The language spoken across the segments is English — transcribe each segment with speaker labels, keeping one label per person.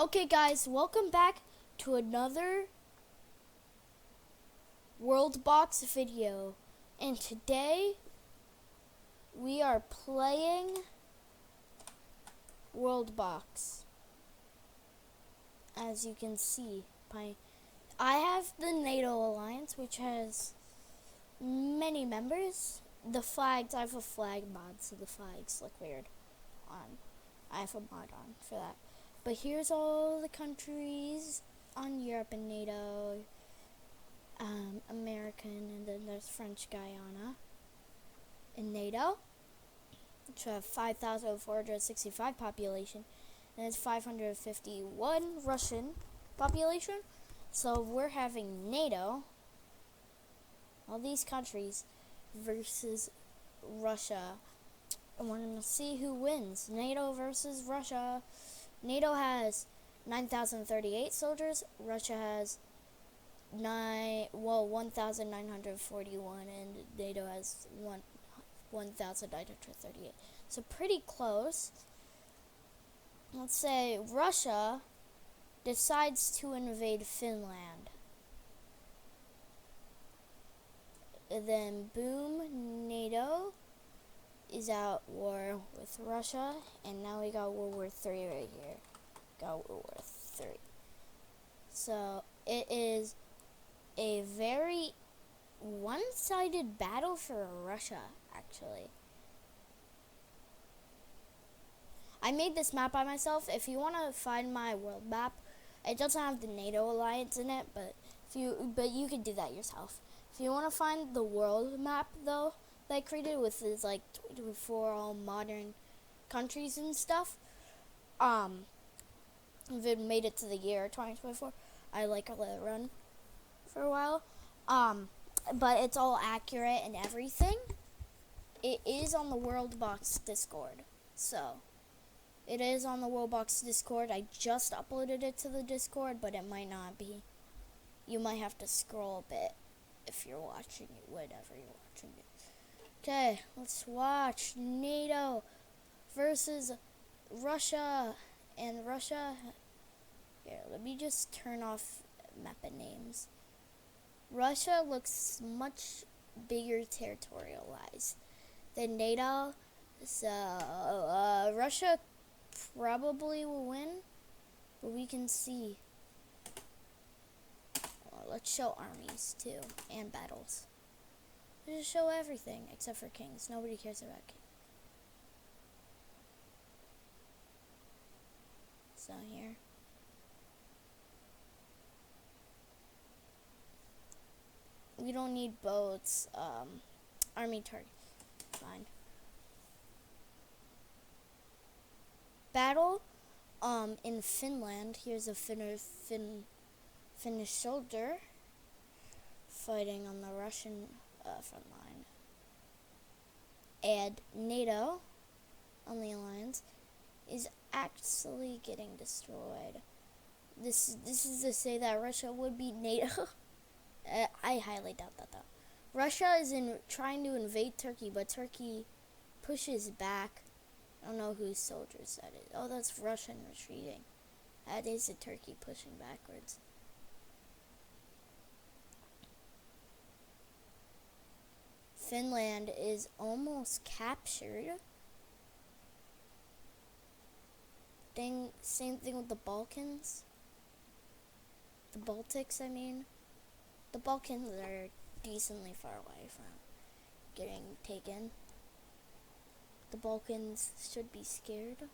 Speaker 1: Okay guys, welcome back to another WorldBox video. And today we are playing WorldBox. As you can see, I have the NATO alliance, which has many members. The flags, I have a flag mod, so the flags look weird on. I have a mod on for that. But here's all the countries on Europe and NATO, American, and then there's French Guyana in NATO, which have 5,465 population, and it's 551 Russian population. So we're having NATO, all these countries, versus Russia. I want to see who wins. NATO versus Russia. NATO has 9,038 soldiers. Russia has 1,941, and NATO has 1,938. So pretty close. Let's say Russia decides to invade Finland. And then boom, NATO is at war with Russia, and now we got World War III right here. Got World War III. So it is a very one-sided battle for Russia, actually. I made this map by myself. If you want to find my world map, it doesn't have the NATO alliance in it, but you can do that yourself. If you want to find the world map, though, that I created with this, like, for all modern countries and stuff, if it made it to the year 2024, I let it run for a while, but it's all accurate and everything. It is on the WorldBox Discord, so it is on the WorldBox Discord. I just uploaded it to the Discord, but it might not be. You might have to scroll a bit if you're watching it, whenever you're watching it. Okay, let's watch NATO versus Russia. And Russia, here, let me just turn off map names. Russia looks much bigger territorial-wise than NATO, so Russia probably will win, but we can see. Let's show armies too, and battles. Just show everything except for kings. Nobody cares about kings. So here. We don't need boats. Army target. Fine. Battle. In Finland. Here's a Finnish soldier fighting on the Russian front line. And NATO, on the alliance, is actually getting destroyed. This is to say that Russia would beat NATO. I highly doubt that, though. Russia is trying to invade Turkey, but Turkey pushes back. I don't know whose soldiers that is. Oh, that's Russian retreating. That is a Turkey pushing backwards. Finland is almost captured. Same thing with the Balkans. The Baltics, I mean. The Balkans are decently far away from getting taken. The Balkans should be scared.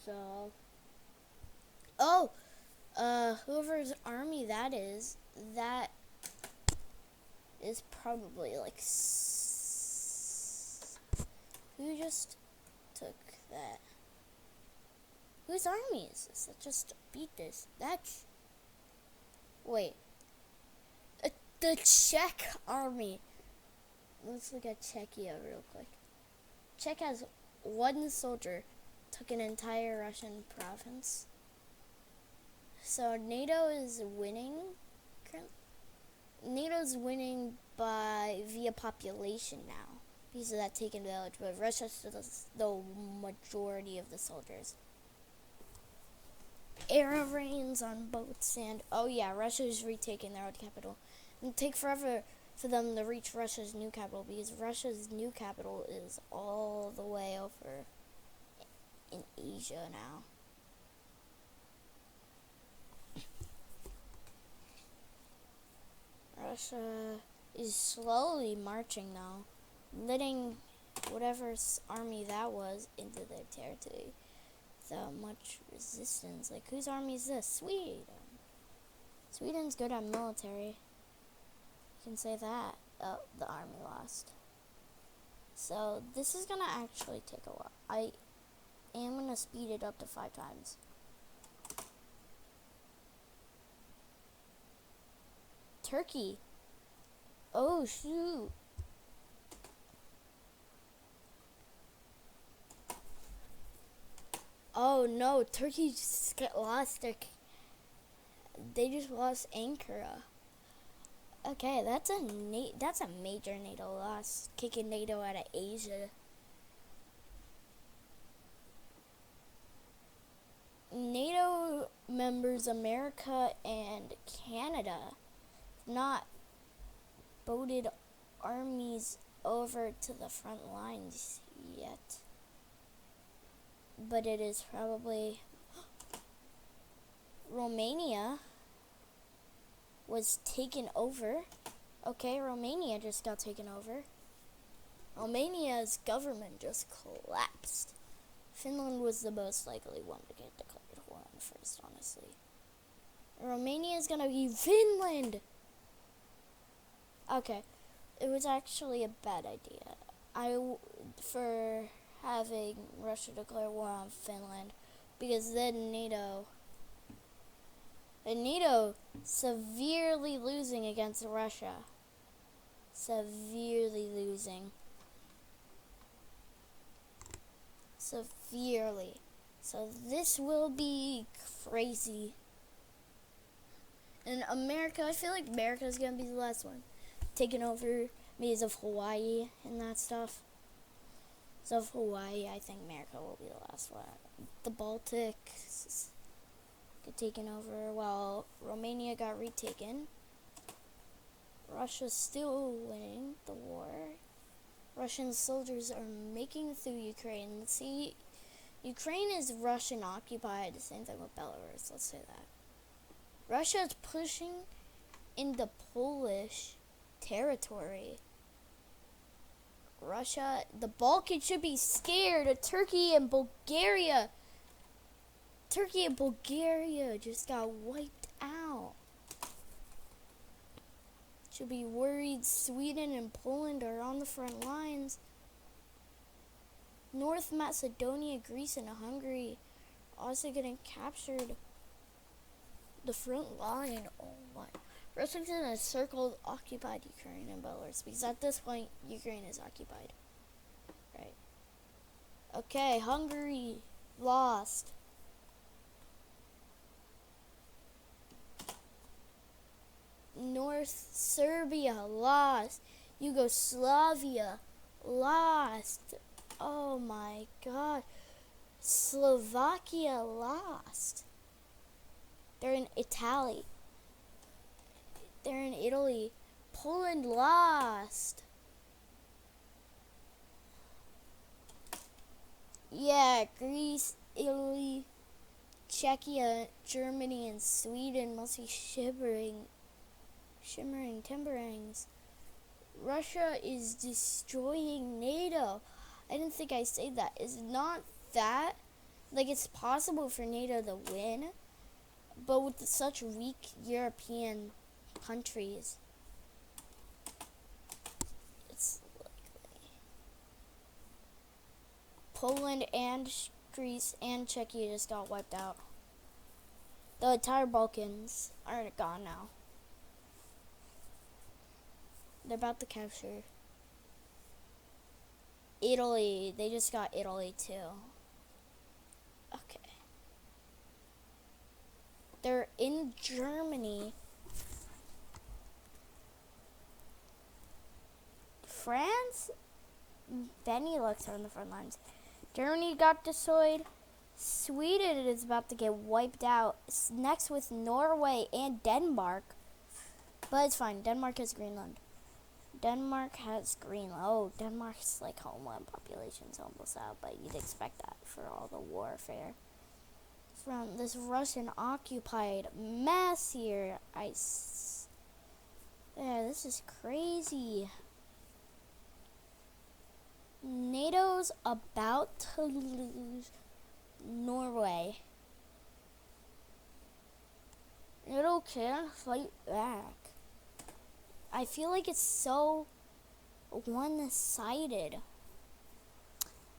Speaker 1: So, whoever's army that is probably like, who just took that? Whose army is this that just beat this? Wait. The Czech army. Let's look at Czechia real quick. Czech has one soldier, took an entire Russian province. So NATO is winning. NATO's winning via population now, pieces of that taken village, but Russia still has the majority of the soldiers. Air raids on boats, and oh yeah, Russia's retaking their old capital. It'll take forever for them to reach Russia's new capital, because Russia's new capital is all the way over in Asia now. Russia is slowly marching now, letting whatever army that was into their territory without much resistance. Like, whose army is this? Sweden. Sweden's good at military. You can say that. Oh, the army lost. So this is gonna actually take a while. I am gonna speed it up to 5 times. Turkey. Oh shoot. Oh no, Turkey just lost they just lost Ankara. Okay, that's a major NATO loss, kicking NATO out of Asia. NATO members America and Canada not voted armies over to the front lines yet. But it is probably Romania was taken over. Okay, Romania just got taken over. Romania's government just collapsed. Finland was the most likely one to get declared war on first, honestly. Romania's gonna be Finland! Okay, it was actually a bad idea. For having Russia declare war on Finland, because then NATO severely losing against Russia. Severely losing. Severely. So this will be crazy. And America, I feel like America is going to be the last one taken over because of Hawaii and that stuff. So of Hawaii, I think America will be the last one. The Baltics get taken over while Romania got retaken. Russia's still winning the war. Russian soldiers are making it through Ukraine. Let's see, Ukraine is Russian occupied, the same thing with Belarus, let's say that. Russia is pushing into Polish territory. Russia, the Balkans should be scared of Turkey and Bulgaria. Turkey and Bulgaria just got wiped out. Should be worried. Sweden and Poland are on the front lines. North Macedonia, Greece, and Hungary also getting captured. The front line, oh my. Russia's in a circle occupied Ukraine and Belarus, because at this point, Ukraine is occupied. Right. Okay, Hungary lost. North Serbia lost. Yugoslavia lost. Oh my god. Slovakia lost. They're in Italy. They're in Italy. Poland lost. Yeah, Greece, Italy, Czechia, Germany, and Sweden must be shimmering timberings. Russia is destroying NATO. I didn't think I said that. It's not that. Like, it's possible for NATO to win, but with such weak European countries, it's likely. Poland and Greece and Czechia just got wiped out. The entire Balkans are gone now. They're about to capture Italy. They just got Italy too. Okay. They're in Germany. France Benelux are on the front lines. Germany got destroyed. Sweden is about to get wiped out. Next with Norway and Denmark. But it's fine. Denmark has Greenland. Denmark has Greenland. Oh, Denmark's like homeland population's almost out, but you'd expect that for all the warfare from this Russian occupied mess here. Yeah, this is crazy. NATO's about to lose Norway. NATO can't fight back. I feel like it's so one-sided.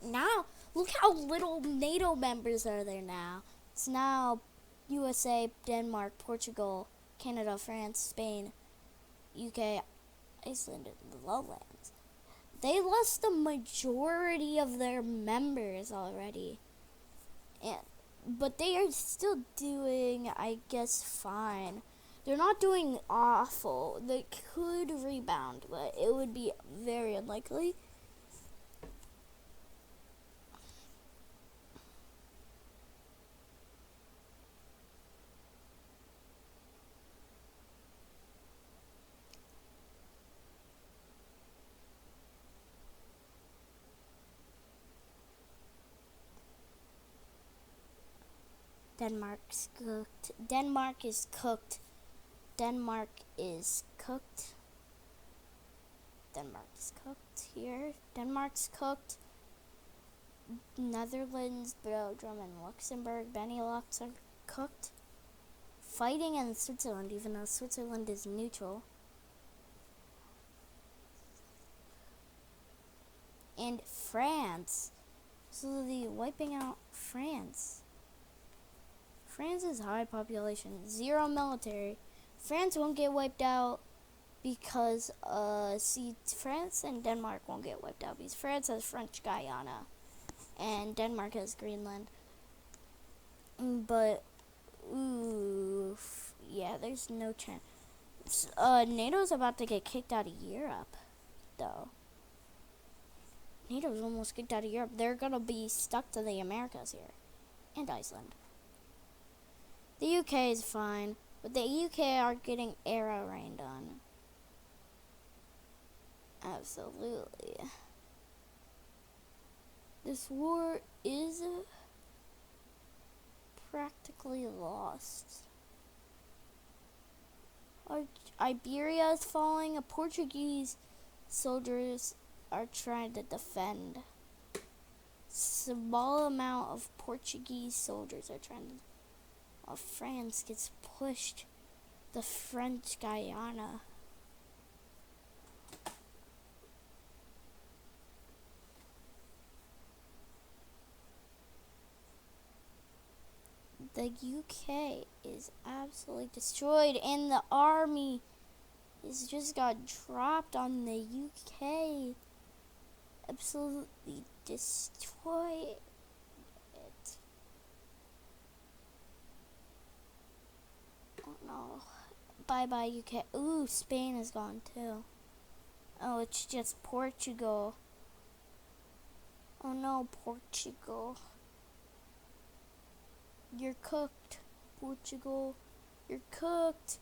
Speaker 1: Now, look how little NATO members are there now. It's now USA, Denmark, Portugal, Canada, France, Spain, UK, Iceland, and the Lowlands. They lost the majority of their members already. But they are still doing, I guess, fine. They're not doing awful. They could rebound, but it would be very unlikely. Denmark's cooked. Denmark is cooked. Denmark is cooked. Denmark is cooked here. Denmark's cooked. Netherlands, Belgium, and Luxembourg, Benelux are cooked. Fighting in Switzerland, even though Switzerland is neutral. And France. So they're wiping out France. France is high population, 0 military. France won't get wiped out because, France and Denmark won't get wiped out because France has French Guyana and Denmark has Greenland. But, yeah, there's no chance. NATO's about to get kicked out of Europe, though. NATO's almost kicked out of Europe. They're gonna be stuck to the Americas here and Iceland. The UK is fine, but the UK are getting arrow rained on. Absolutely. This war is practically lost. Iberia is falling. Portuguese soldiers are trying to defend. Small amount of Portuguese soldiers are trying to. France gets pushed. The French Guyana. The UK is absolutely destroyed, and the army has just got dropped on the UK. Absolutely destroyed. No. Bye-bye, UK. Ooh, Spain is gone, too. Oh, it's just Portugal. Oh, no, Portugal. You're cooked, Portugal. You're cooked.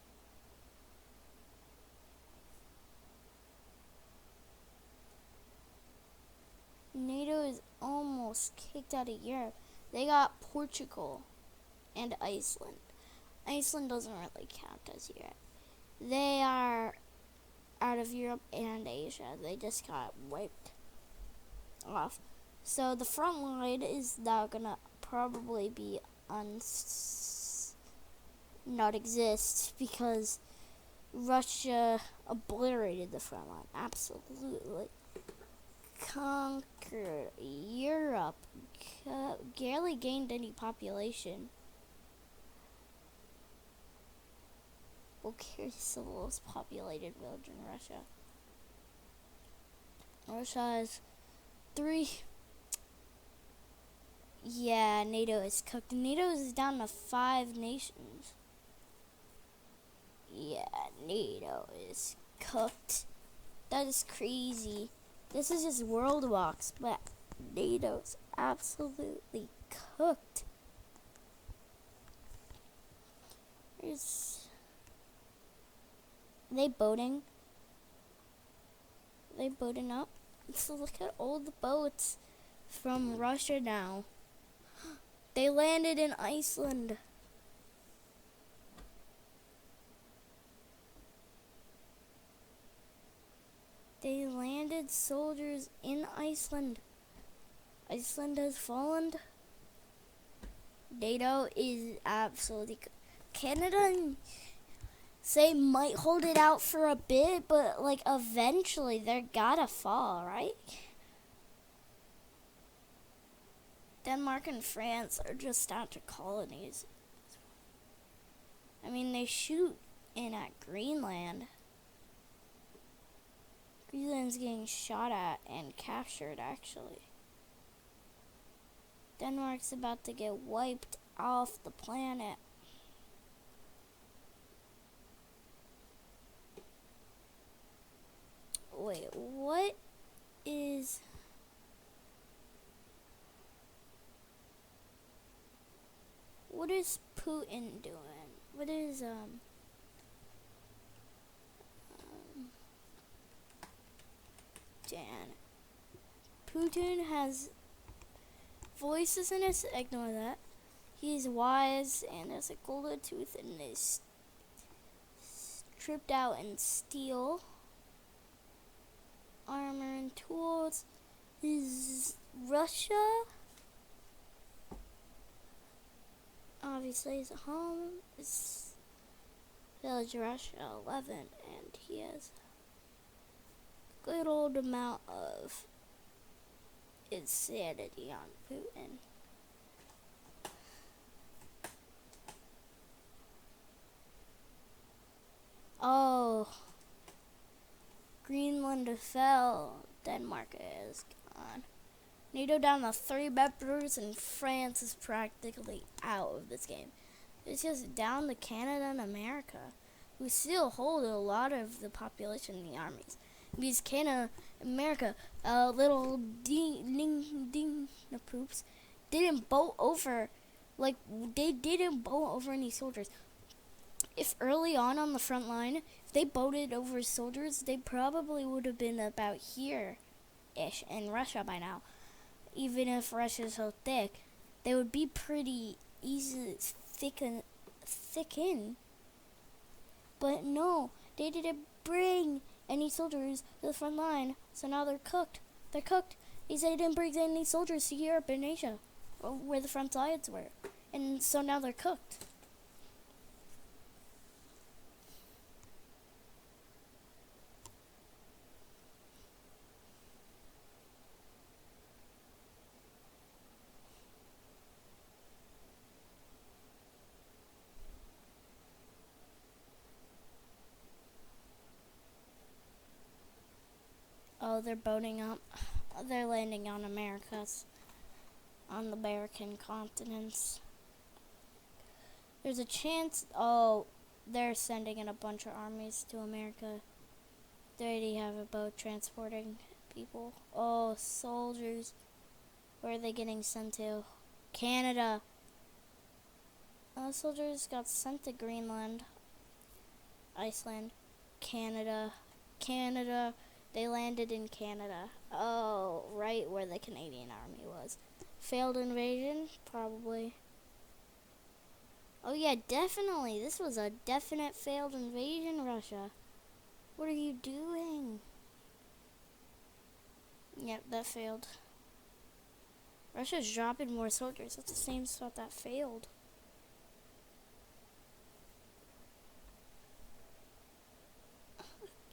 Speaker 1: NATO is almost kicked out of Europe. They got Portugal and Iceland. Iceland doesn't really count as Europe. They are out of Europe and Asia. They just got wiped off. So the front line is now gonna probably be not exist because Russia obliterated the front line. Absolutely. Conquered Europe. Barely gained any population. Bulgaria is the most populated village in Russia. Russia has 3. Yeah, NATO is cooked. NATO is down to 5 nations. Yeah, NATO is cooked. That is crazy. This is just WorldBox, but NATO's absolutely cooked. Are they boating? Are they boating up? So look at all the boats from Russia now. They landed in Iceland. They landed soldiers in Iceland. Iceland has fallen. NATO is absolutely... Canada say might hold it out for a bit, but like eventually they're gotta fall, right? Denmark and France are just after colonies. I mean, they shoot in at Greenland. Greenland's getting shot at and captured, actually. Denmark's about to get wiped off the planet. Wait, what is... What is Putin doing? What is, Dan. Putin has voices in his... Ignore that. He's wise and has a golden tooth and is stripped out in steel. Armor and tools. Is Russia... Obviously, his home is Village Russia 11, and he has a good old amount of insanity on Putin. Oh, Greenland fell. Denmark is gone. NATO down to 3 members, and France is practically out of this game. It's just down to Canada and America, who still hold a lot of the population in the armies. Because Canada, America, little ding the poops, didn't boat over, like, they didn't boat over any soldiers. If early on the front line, if they boated over soldiers, they probably would have been about here-ish in Russia by now. Even if Russia's so thick, they would be pretty easy, thick in. But no, they didn't bring any soldiers to the front line, so now they're cooked. They're cooked. They said they didn't bring any soldiers to Europe and Asia, where the front sides were. And so now they're cooked. Oh, they're boating up. They're landing on Americas, on the American continents. There's a chance. Oh, they're sending in a bunch of armies to America. They already have a boat transporting people. Oh, soldiers. Where are they getting sent to? Canada. Soldiers got sent to Greenland, Iceland, Canada. They landed in Canada. Oh, right where the Canadian army was. Failed invasion? Probably. Oh yeah, definitely. This was a definite failed invasion, Russia. What are you doing? Yep, that failed. Russia's dropping more soldiers. That's the same spot that failed.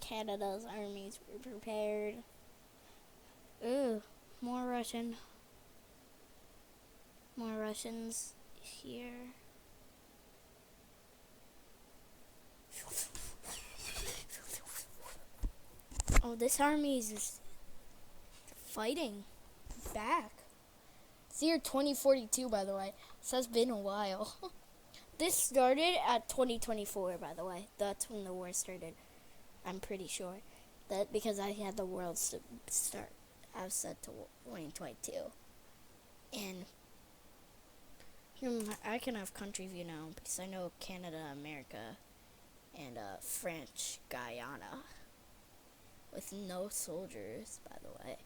Speaker 1: Canada's armies were prepared. Ooh, more Russians here. Oh, this army is just fighting back. It's year 2042, by the way. So it's been a while. This started at 2024, by the way. That's when the war started. I'm pretty sure. That because I had the world start have set to 2022, and I can have country view now because I know Canada, America, and French Guyana with no soldiers, by the way.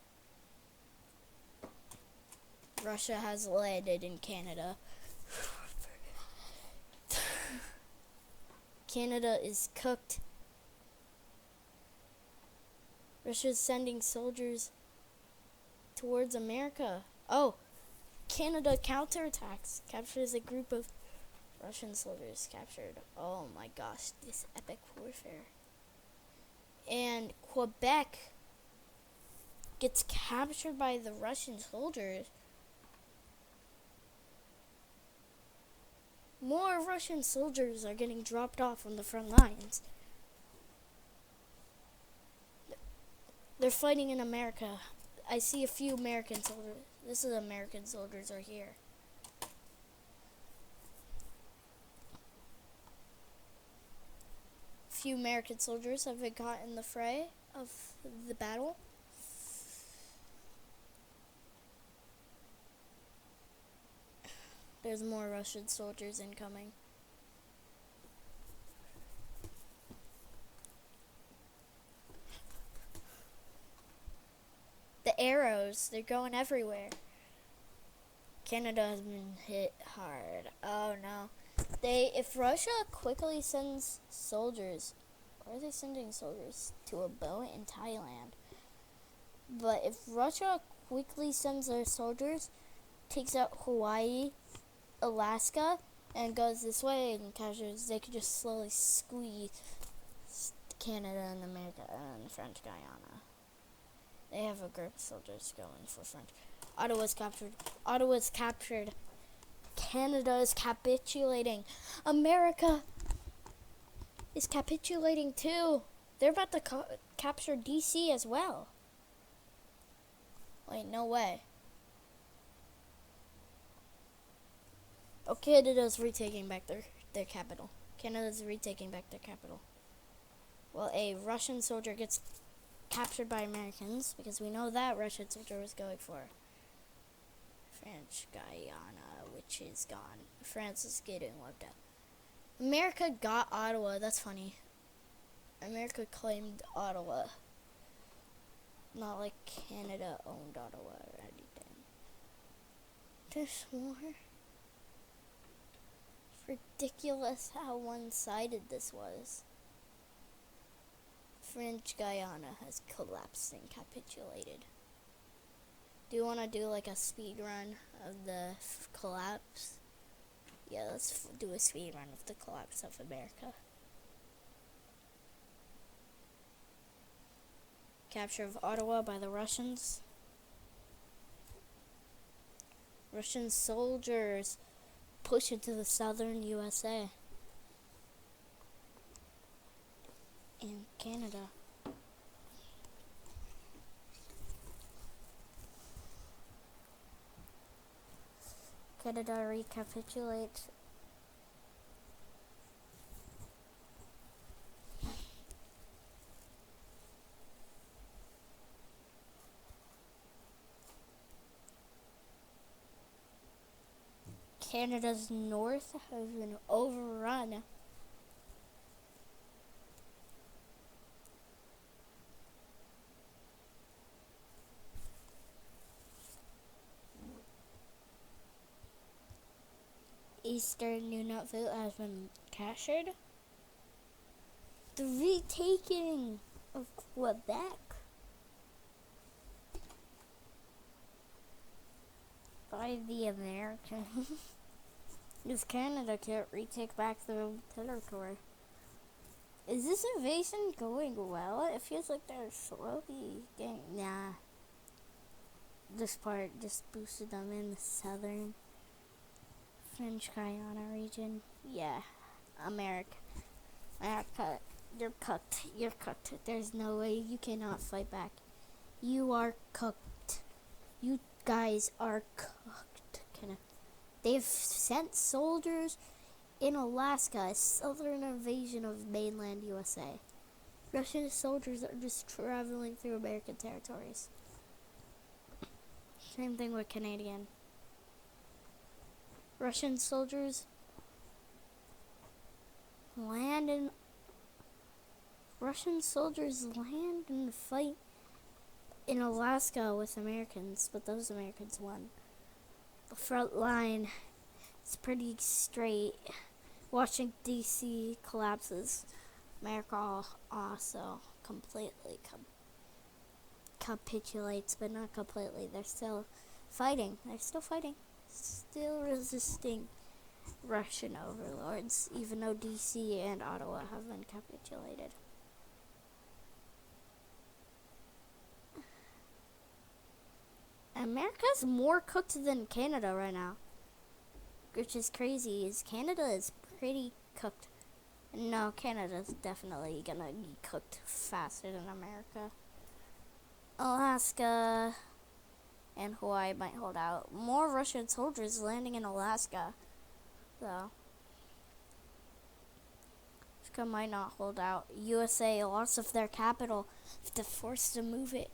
Speaker 1: Russia has landed in Canada. Canada is cooked. Russia's sending soldiers towards America. Oh, Canada counterattacks. Captures a group of Russian soldiers captured. Oh my gosh, this epic warfare. And Quebec gets captured by the Russian soldiers. More Russian soldiers are getting dropped off on the front lines. They're fighting in America. I see a few American soldiers. This is American soldiers are here. Few American soldiers have been caught in the fray of the battle. There's more Russian soldiers incoming. The arrows, they're going everywhere. Canada has been hit hard. Oh no. If Russia quickly sends soldiers, or are they sending soldiers to a boat in Thailand? But if Russia quickly sends their soldiers, takes out Hawaii, Alaska, and goes this way and captures, they could just slowly squeeze Canada and America and French Guyana. They have a group of soldiers going for French. Ottawa's captured. Ottawa's captured. Canada is capitulating. America is capitulating too. They're about to capture DC as well. Wait, no way. Oh, Canada's retaking back their capital. Canada's retaking back their capital. Well, a Russian soldier gets captured by Americans, because we know that Russian soldier was going for French Guyana, which is gone. France is getting wiped out. America got Ottawa. That's funny. America claimed Ottawa. Not like Canada owned Ottawa or anything. There's more. It's ridiculous how one-sided this was. French Guyana has collapsed and capitulated. Do you want to do like a speed run of the collapse? Yeah, let's do a speed run of the collapse of America. Capture of Ottawa by the Russians. Russian soldiers push into the southern USA. And Canada. Canada recapitulates. Canada's north has been overrun. Eastern Nunavut has been captured. The retaking of Quebec by the Americans. Because Canada can't retake back their own territory. Is this invasion going well? It feels like they're slowly getting... Nah. This part just boosted them in the southern French Guyana region. Yeah. America, you're cooked. You're cooked. There's no way. You cannot fight back. You are cooked. You guys are cooked. They've sent soldiers in Alaska, a southern invasion of mainland USA. Russian soldiers are just traveling through American territories. Same thing with Canadian. Russian soldiers land and fight in Alaska with Americans, but those Americans won. The front line is pretty straight. Washington, D.C. collapses. America also completely capitulates, but not completely. They're still fighting. Still resisting Russian overlords, even though D.C. and Ottawa have been capitulated. America's more cooked than Canada right now, which is crazy. Canada is pretty cooked. No, Canada's definitely gonna be cooked faster than America. Alaska and Hawaii might hold out. More Russian soldiers landing in Alaska, though. Alaska might not hold out. USA loss of their capital. They're forced to move it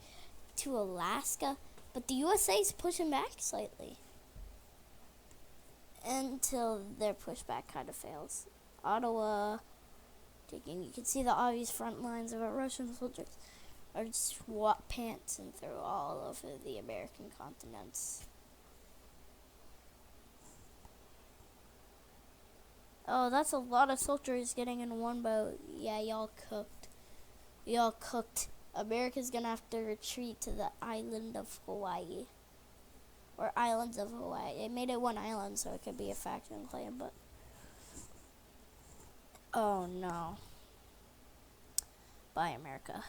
Speaker 1: to Alaska, but the USA is pushing back slightly until their pushback kind of fails. Ottawa, you can see the obvious front lines of our Russian soldiers are just pantsing through all over the American continents. Oh, that's a lot of soldiers getting in one boat. Yeah, y'all cooked. America's gonna have to retreat to the island of Hawaii. Or islands of Hawaii. It made it one island so it could be a faction claim, but oh no. Bye, America.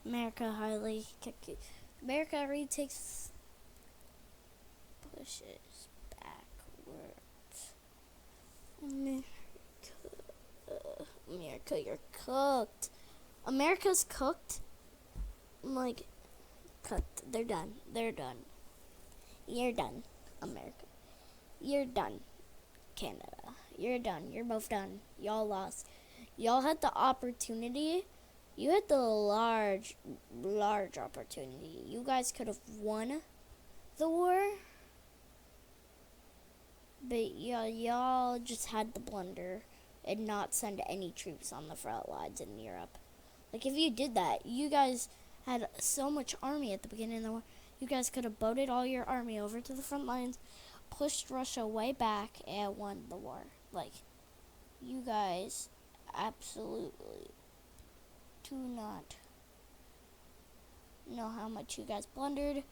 Speaker 1: America retakes, pushes backwards. America, you're cooked. America's cooked. Cooked. They're done. You're done, America. You're done, Canada. You're done. You're both done. Y'all lost. Y'all had the opportunity. You had the large opportunity. You guys could have won the war. But y'all just had the blunder and not send any troops on the front lines in Europe. If you did that, you guys had so much army at the beginning of the war. You guys could have boated all your army over to the front lines, pushed Russia way back, and won the war. You guys absolutely do not know how much you guys blundered.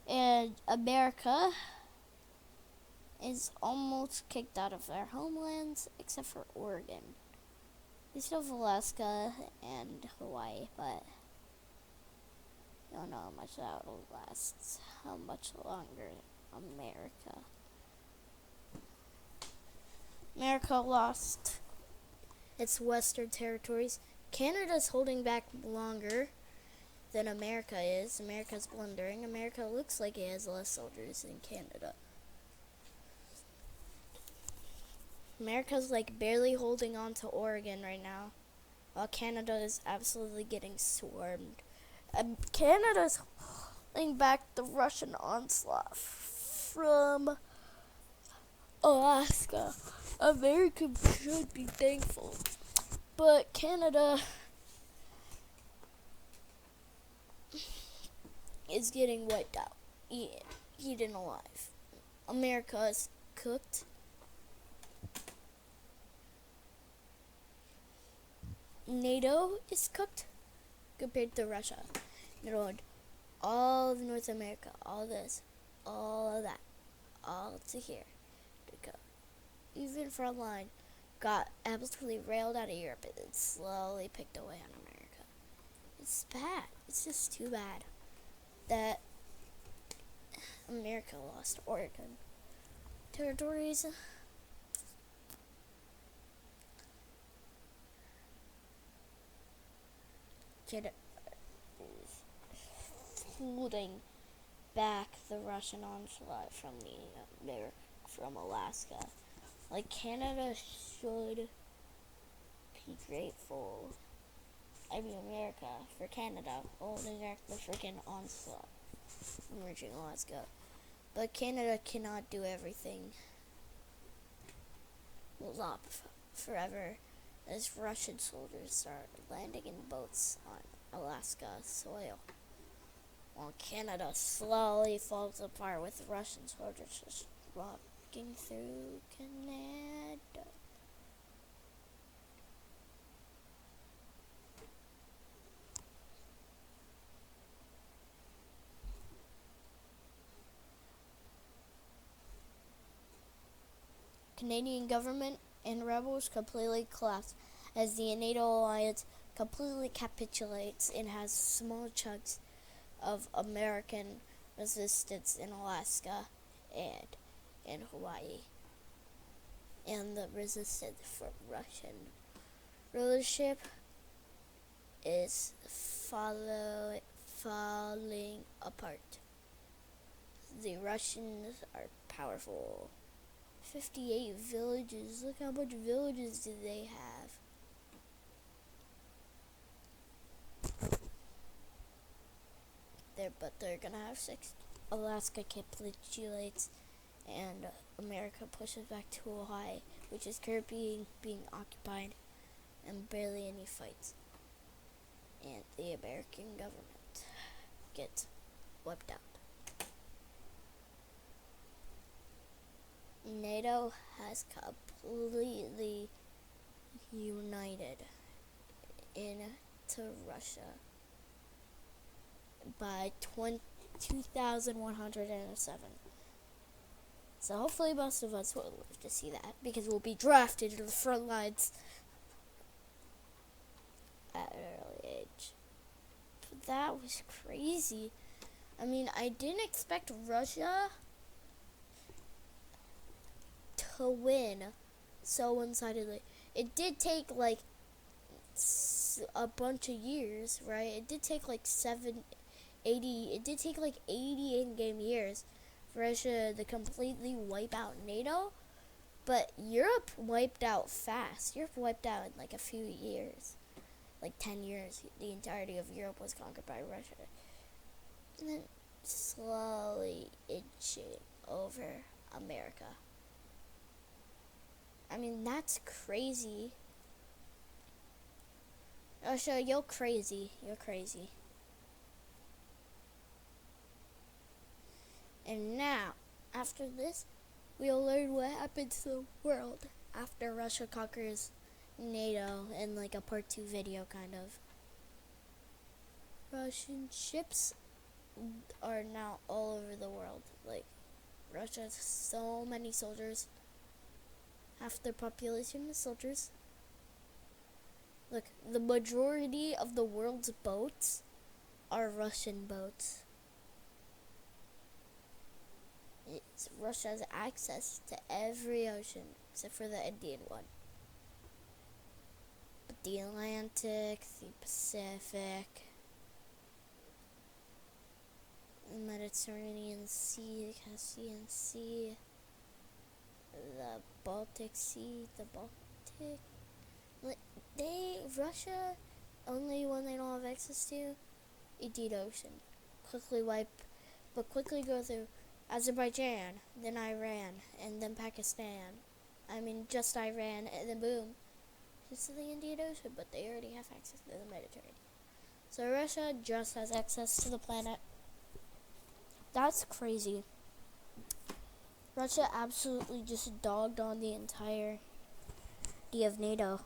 Speaker 1: And America is almost kicked out of their homelands, except for Oregon. They still have Alaska and Hawaii, but you don't know how much that will last. How much longer America lost its western territories. Canada's holding back longer than America is. America's blundering. America looks like it has less soldiers than Canada. America's barely holding on to Oregon right now, while Canada is absolutely getting swarmed. Canada's holding back the Russian onslaught from Alaska. America should be thankful, but Canada is getting wiped out, eaten alive. America is cooked. NATO is cooked compared to Russia. All of North America, all this, all of that, all to here to go. Even Frontline got absolutely railed out of Europe and then slowly picked away on America. It's bad. It's just too bad that America lost Oregon territories. Canada is holding back the Russian onslaught from from Alaska. Like, Canada should be grateful. I mean, America for Canada holding the freaking onslaught from reaching Alaska. But Canada cannot do everything. Will up forever as Russian soldiers start landing in boats on Alaska soil. While Canada slowly falls apart with Russian soldiers just walking through Canada. Canadian government and rebels completely collapse as the NATO alliance completely capitulates and has small chunks of American resistance in Alaska and in Hawaii. And the resistance from Russian rulership is falling apart. The Russians are powerful. 58 villages. Look how much villages do they have. But they're gonna have 6. Alaska capitulates, and America pushes back to Hawaii, which is currently being occupied, and barely any fights. And the American government gets wiped out. NATO has completely united into Russia by 2107. So hopefully most of us will live to see that, because we'll be drafted to the front lines at an early age. But that was crazy. I mean, I didn't expect Russia to win so one-sidedly. It did take like a bunch of years, right? It did take like 80 in-game years for Russia to completely wipe out NATO. But Europe wiped out fast. Europe wiped out in like a few years. Like 10 years. The entirety of Europe was conquered by Russia. And then slowly inching over America. I mean, that's crazy. Russia, you're crazy. You're crazy. And now, after this, we'll learn what happens to the world after Russia conquers NATO in like a part 2 video, kind of. Russian ships are now all over the world. Like, Russia has so many soldiers. Half their population is soldiers. Look, the majority of the world's boats are Russian boats. Russia has access to every ocean except for the Indian one. But the Atlantic, the Pacific, the Mediterranean Sea, the Caspian Sea, the Baltic Sea, Russia, only one they don't have access to, Indian Ocean. Quickly go through Azerbaijan, then Iran, and then Pakistan. I mean, just Iran, and then boom, just to the Indian Ocean, but they already have access to the Mediterranean. So Russia just has access to the planet. That's crazy. Russia absolutely just dogged on the entirety of NATO.